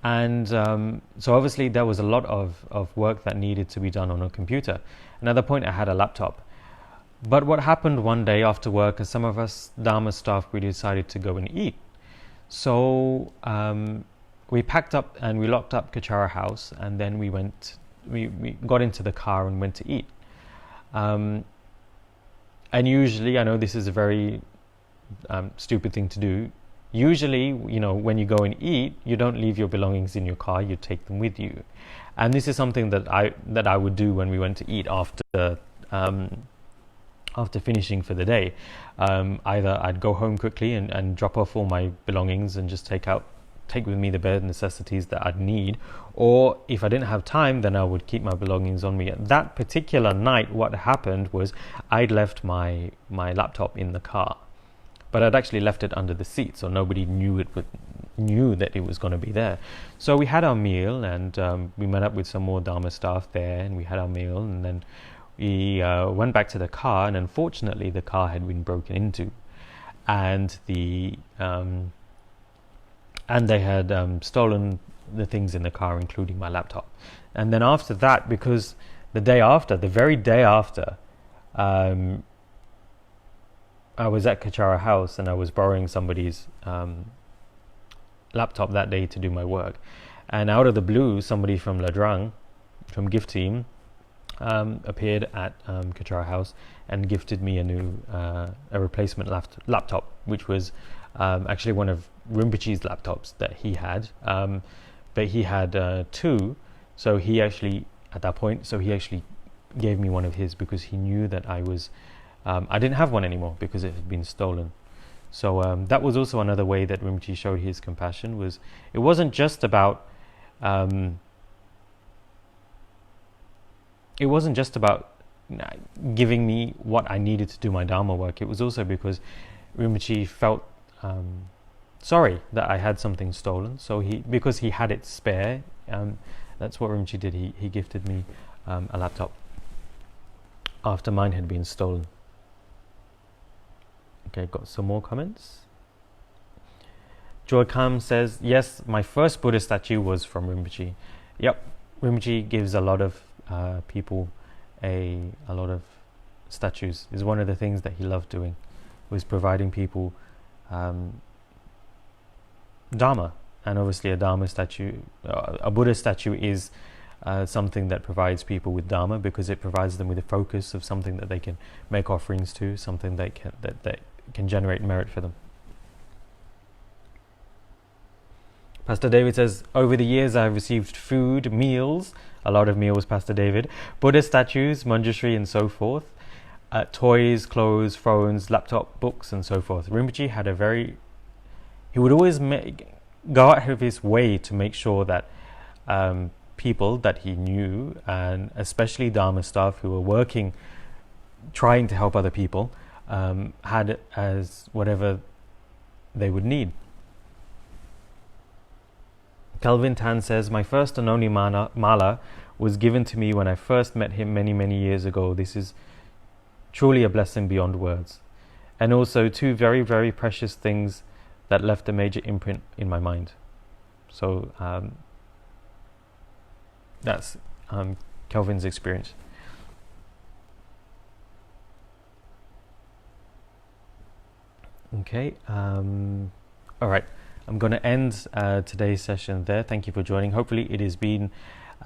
And so obviously there was a lot of work that needed to be done on a computer. Another point, I had a laptop. But what happened one day after work is some of us Dharma staff, we decided to go and eat. So we packed up and we locked up Kechara House, and then we got into the car and went to eat. And usually, I know this is a very stupid thing to do. Usually, when you go and eat, you don't leave your belongings in your car, you take them with you. And this is something that I would do when we went to eat after finishing for the day. Either I'd go home quickly and drop off all my belongings and just take with me the bare necessities that I'd need, or if I didn't have time, then I would keep my belongings on me. That particular night, what happened was I'd left my laptop in the car. But I'd actually left it under the seat, so nobody knew that it was going to be there. So we had our meal, and we met up with some more Dharma staff there, and we had our meal, and then we went back to the car, and unfortunately the car had been broken into, and they had stolen the things in the car, including my laptop. And then after that, because the very day after, I was at Kechara House and I was borrowing somebody's laptop that day to do my work. And out of the blue, somebody from Ladrang, from Gift Team, appeared at Kechara House and gifted me a replacement laptop, which was actually one of Rinpoche's laptops that he had. But he had two, so he actually, at that point, gave me one of his because he knew that I didn't have one anymore because it had been stolen. So that was also another way that Rinpoche showed his compassion. It wasn't just about giving me what I needed to do my Dharma work. It was also because Rinpoche felt sorry that I had something stolen. So because he had it spare, that's what Rinpoche did. He gifted me a laptop after mine had been stolen. Okay, got some more comments. Joy Kam says, yes, my first Buddha statue was from Rinpoche. Yep, Rinpoche gives a lot of people a lot of statues. Is one of the things that he loved doing, was providing people Dharma. And obviously a Dharma statue, a Buddha statue is something that provides people with Dharma, because it provides them with a focus of something that they can make offerings to, something that can generate merit for them. Pastor David says, over the years I have received food, meals, a lot of meals, Pastor David, Buddha statues, manjushri and so forth, toys, clothes, phones, laptop, books and so forth. Rinpoche had he would always go out of his way to make sure that people that he knew, and especially Dharma staff who were working, trying to help other people, had as whatever they would need. Kelvin Tan says, my first and only mala was given to me when I first met him many years ago. This is truly a blessing beyond words. And also two very, very precious things that left a major imprint in my mind. So that's Kelvin's experience. Okay, all right. I'm going to end today's session there. Thank you for joining. Hopefully it has been,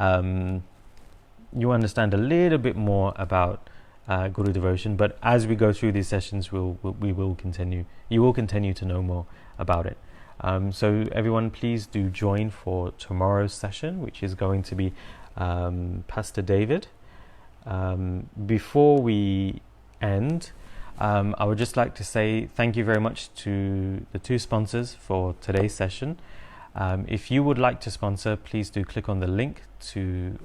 you understand a little bit more about Guru devotion, but as we go through these sessions, we will continue. You will continue to know more about it. So everyone, please do join for tomorrow's session, which is going to be Pastor David. Before we end, I would just like to say thank you very much to the two sponsors for today's session. If you would like to sponsor, please do click on the link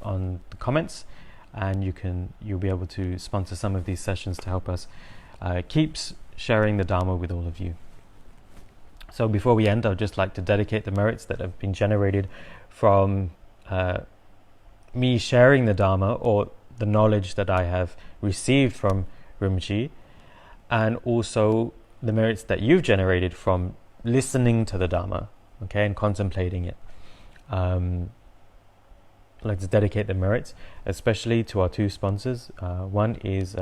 on the comments, and you'll be able to sponsor some of these sessions to help us keep sharing the Dharma with all of you. So before we end, I would just like to dedicate the merits that have been generated from me sharing the Dharma, or the knowledge that I have received from Rinpoche, and also the merits that you've generated from listening to the Dharma, okay, and contemplating it. I'd like to dedicate the merits, especially to our two sponsors. One is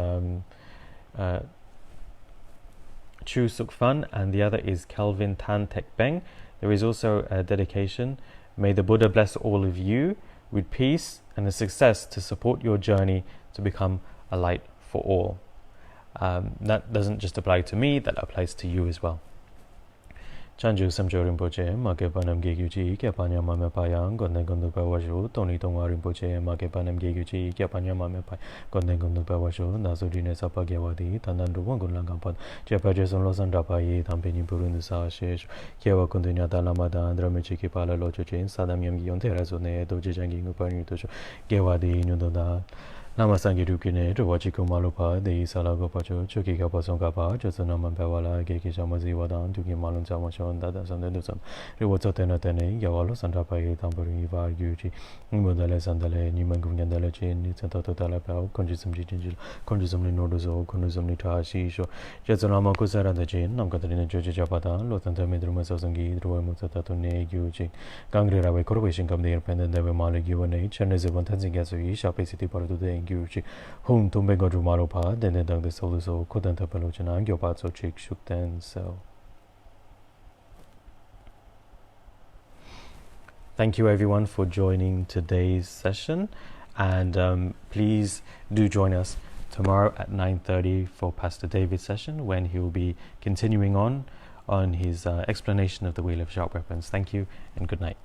Chu Suk Fan, and the other is Kelvin Tan Tek Beng. There is also a dedication. May the Buddha bless all of you with peace and the success to support your journey to become a light for all. That doesn't just apply to me, that applies to you as well. Chanju Samjo Rinpoche, Makepanam Geguchi, Kapanya Mamapayang, Gondengundu Pawashu, Tony Tonga Rinpoche, Makepanam Geguchi, Kapanya Mamapai, Gondengundu Pawashu, Nazurine Sapagawadi, Tanandu Wangulangampan, Japajason Losandapai, Tampini Burundusa, Shesh, Kiawa Kundunya Talamada, Dramichiki Pala Lochuchin, Sadam Yamgion Terrazone, Dojijangi Nupanutusho, Gewadi, Nudoda. Namasangi Rukine, Wachiku Malupa, the Salago Pacho, Chuki Kapason Kapa, Jasanaman Pawala, Geki Shamazi Wadan, Tuki Malun Samashon, Dada Sandedusan, Riwato Tenatene, Yawalo Santapai, Tamburi, Varguchi, Mudale Sandale, Niman Gungandale Chin, Santato Talapao, Conjusum Jijil, Conjusum Nodozo, Conjusum Nitashi, Jasanama Kusara the Jin, Namkatarina Joji Japata, Lotanta Medrumasangi, Ruamutatatune, Guji, Gangrera, Corporation come the independent, they were Mali Guane, Chinese Vantanzi Gasui, Shapi City part of the Gyuchi, whom Tumbengo Drumaropa, then the Dang the Soluso, Kodanta Pelochana, Gyopatso Chik Shukten. So thank you everyone for joining today's session, and please do join us tomorrow at 9:30 for Pastor David's session, when he will be continuing on his explanation of the Wheel of Sharp Weapons. Thank you and good night.